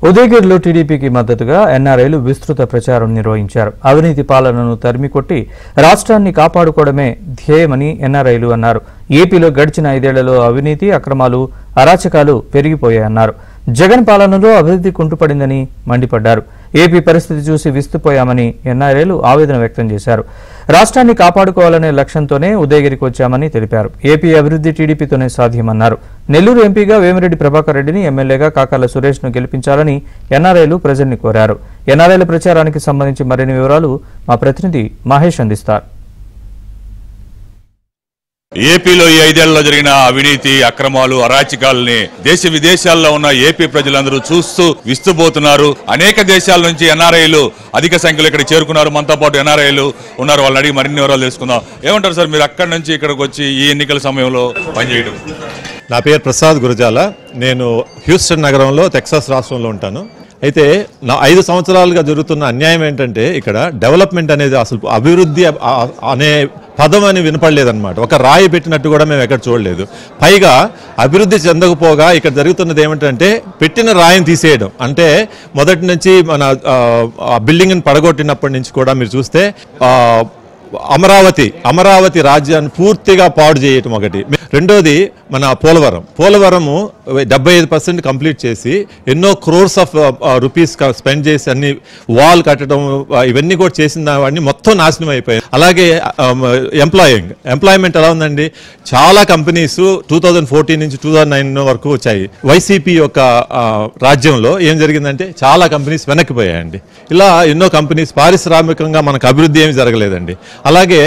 ఉదయగిరిలో టీడీపీకి మద్దతుగా ఎన్ఆర్ఐలు విస్తృత ప్రచారం నిర్వహించారు. అవినీతి పాలనను తరిమికొట్టి రాష్ట్రాన్ని కాపాడుకోవడమే ధ్యేయమని ఎన్ఆర్ఐలు అన్నారు. ఏపీలో గడిచిన 5 ఏళ్లలో అవినీతి, అక్రమాలు, అరాచకాలు పెరిగిపోయాయన్నారు. జగన్ పాలనలో అభివృద్ధి కుంటుపడిందని మండిపడ్డారు. ఏపీ పరిస్థితి చూసి విస్తుపోయామని ఎన్ఆర్ఐలు ఆవేదన వ్యక్తం చేశారు. రాష్ట్రాన్ని కాపాడుకోవాలనే లక్ష్యంతోనే ఉదయగిరికి వచ్చామని తెలిపారు. ఏపీ అభివృద్ధి టీడీపీతోనే సాధ్యమన్నారు. నెల్లూరు ఎంపీగా వేమిరెడ్డి ప్రభాకర్ రెడ్డిని, ఎమ్మెల్యేగా కాకర్ల సురేష్ను గెలిపించాలని ఎన్ఆర్ఐలు ప్రజల్ని కోరారు. ఎన్ఆర్ఐల ప్రచారానికి సంబంధించి మరిన్ని వివరాలు మా ప్రతినిధి మహేష్ అందిస్తారు. ఏపీలో ఈ 5 ఏళ్లలో జరిగిన అవినీతి, అక్రమాలు, అరాచకాలని దేశ విదేశాల్లో ఉన్న ఏపీ ప్రజలందరూ చూస్తూ విస్తుపోతున్నారు. అనేక దేశాల నుంచి ఎన్ఆర్ఐలు అధిక సంఖ్యలో ఇక్కడ చేరుకున్నారు. మనతో పాటు ఎన్ఆర్ఐలు ఉన్నారు. వాళ్ళని అడిగి మరిన్ని వివరాలు తెలుసుకుందాం. ఏమంటారు సార్, మీరు అక్కడి నుంచి ఇక్కడికి వచ్చి ఈ ఎన్నికల సమయంలో పనిచేయడం? నా పేరు ప్రసాద్ గురజాల. నేను హ్యూస్టన్ నగరంలో, టెక్సాస్ రాష్ట్రంలో ఉంటాను. అయితే 5 సంవత్సరాలుగా జరుగుతున్న అన్యాయం ఏంటంటే, ఇక్కడ డెవలప్మెంట్ అనేది, అసలు అభివృద్ధి అనే పదం అని వినపడలేదన్నమాట. ఒక రాయి పెట్టినట్టు కూడా మేము ఎక్కడ చూడలేదు. పైగా అభివృద్ధి చెందకపోగా ఇక్కడ జరుగుతున్నది ఏమిటంటే, పెట్టిన రాయిని తీసేయడం. అంటే మొదటి నుంచి మన బిల్డింగ్ని పడగొట్టినప్పటి నుంచి కూడా మీరు చూస్తే అమరావతి రాజ్యాన్ని పూర్తిగా పాడు చేయటం ఒకటి. రెండోది మన పోలవరము 75% కంప్లీట్ చేసి ఎన్నో క్రోర్స్ ఆఫ్ రూపీస్ స్పెండ్ చేసి అన్ని వాల్ కట్టడం ఇవన్నీ కూడా చేసిన వాడిని మొత్తం నాశనం అయిపోయాయి. అలాగే ఎంప్లాయ్మెంట్ ఎలా ఉందండి? చాలా కంపెనీస్ 2014 నుంచి 2009 వరకు వచ్చాయి. వైసీపీ యొక్క రాజ్యంలో ఏం జరిగిందంటే చాలా కంపెనీస్ వెనక్కిపోయాయండి. ఇలా ఎన్నో కంపెనీస్, పారిశ్రామికంగా మనకు అభివృద్ధి ఏమి జరగలేదండి. అలాగే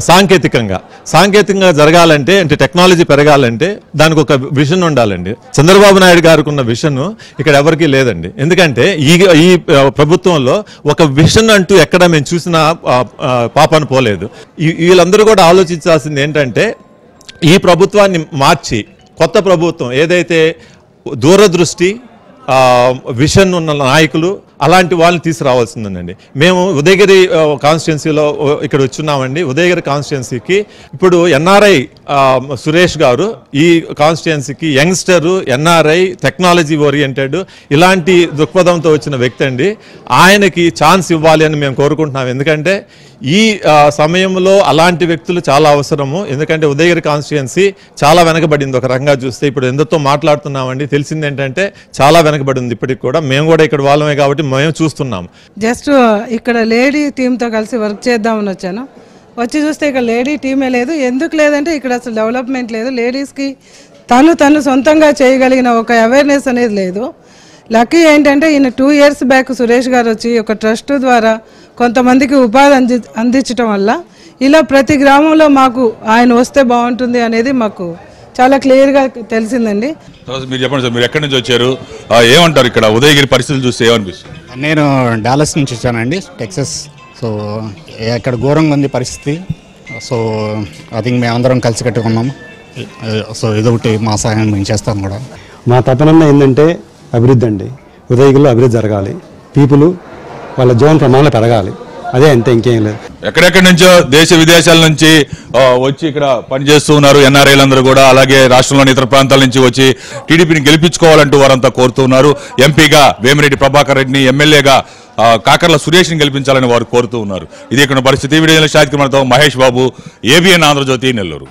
సాంకేతికంగా జరగాలంటే, అంటే టెక్నాలజీ పెరగాలంటే దానికి ఒక విజన్ ఉండాలండి. చంద్రబాబు నాయుడు గారికి ఉన్న విజన్ ఇక్కడ ఎవరికీ లేదండి. ఎందుకంటే ఈ ప్రభుత్వంలో ఒక విజన్ అంటూ ఎక్కడ మేము చూసిన పాపను పోలేదు. వీళ్ళందరూ కూడా ఆలోచించాల్సింది ఏంటంటే, ఈ ప్రభుత్వాన్ని మార్చి కొత్త ప్రభుత్వం ఏదైతే దూరదృష్టి విజన్ ఉన్న నాయకులు అలాంటి వాళ్ళని తీసుకురావాల్సిందండి. మేము ఉదయగిరి కాన్స్టిట్యున్సీలో ఇక్కడ వచ్చున్నామండి. ఉదయగిరి కాన్స్టిట్యున్సీకి ఇప్పుడు ఎన్ఆర్ఐ సురేష్ గారు ఈ కాన్స్టిట్యున్సీకి యంగ్స్టరు, ఎన్ఆర్ఐ, టెక్నాలజీ ఓరియంటెడ్ ఇలాంటి దృక్పథంతో వచ్చిన వ్యక్తి అండి. ఆయనకి ఛాన్స్ ఇవ్వాలి అని మేము కోరుకుంటున్నాం. ఎందుకంటే ఈ సమయంలో అలాంటి వ్యక్తులు చాలా అవసరము. ఎందుకంటే ఉదయగిరి కాన్స్టిట్యున్సీ చాలా వెనకబడింది. ఒక రకంగా చూస్తే ఇప్పుడు ఎందరితో మాట్లాడుతున్నామండి, తెలిసింది ఏంటంటే చాలా వెనకబడి ఉంది. ఇప్పటికి కూడా మేము కూడా ఇక్కడ వాళ్ళమే కాబట్టి మేము చూస్తున్నాం. జస్ట్ ఇక్కడ లేడీ టీంతో కలిసి వర్క్ చేద్దామని వచ్చాను. వచ్చి చూస్తే ఇక్కడ లేడీ టీమే లేదు. ఎందుకు లేదంటే ఇక్కడ అసలు డెవలప్మెంట్ లేదు. లేడీస్కి తను సొంతంగా చేయగలిగిన ఒక అవేర్నెస్ అనేది లేదు. లక్కీ ఏంటంటే ఈయన 2 years బ్యాక్ సురేష్ గారు వచ్చి ఒక ట్రస్ట్ ద్వారా కొంతమందికి ఉపాధి అందించడం వల్ల ఇలా ప్రతి గ్రామంలో మాకు ఆయన వస్తే బాగుంటుంది అనేది మాకు చాలా క్లియర్గా తెలిసిందండి. మీరు చెప్పండి సార్, మీరు ఎక్కడి నుంచి వచ్చారు, ఏమంటారు ఇక్కడ ఉదయగిరి పరిస్థితులు చూస్తే ఏమనిపిస్తుంది? నేను డాలస్ నుంచి వచ్చానండి, టెక్సస్. సో ఇక్కడ ఘోరంగా ఉంది పరిస్థితి. సో ఐ థింక్ మేమందరం కలిసి కట్టుకున్నాము. సో ఇదొకటి మా సహాయం మేము చేస్తాం కూడా. మా తపనన్న ఏంటంటే అభివృద్ధి అండి. ఉదయగిరిలో అభివృద్ధి జరగాలి, పీపుల్ వాళ్ళ జీవన ప్రమాణాలు పెరగాలి, అదే అంతే, ఇంకేం లేదు. ఎక్కడెక్కడి నుంచో దేశ విదేశాల నుంచి వచ్చి ఇక్కడ పనిచేస్తూ ఉన్నారు ఎన్ఆర్ఐలందరూ కూడా. అలాగే రాష్ట్రంలోని ఇతర ప్రాంతాల నుంచి వచ్చి టీడీపీని గెలిపించుకోవాలంటూ వారంతా కోరుతూ ఉన్నారు. ఎంపీగా వేమిరెడ్డి ప్రభాకర్ రెడ్డిని, ఎమ్మెల్యేగా కాకర్ల సురేష్ని గెలిపించాలని వారు కోరుతూ ఉన్నారు. ఇది ఇక్కడ పరిస్థితి. వీడియో షాహిద్ కుమార్తో మహేష్ బాబు, ABN ఆంధ్రజ్యోతి, నెల్లూరు.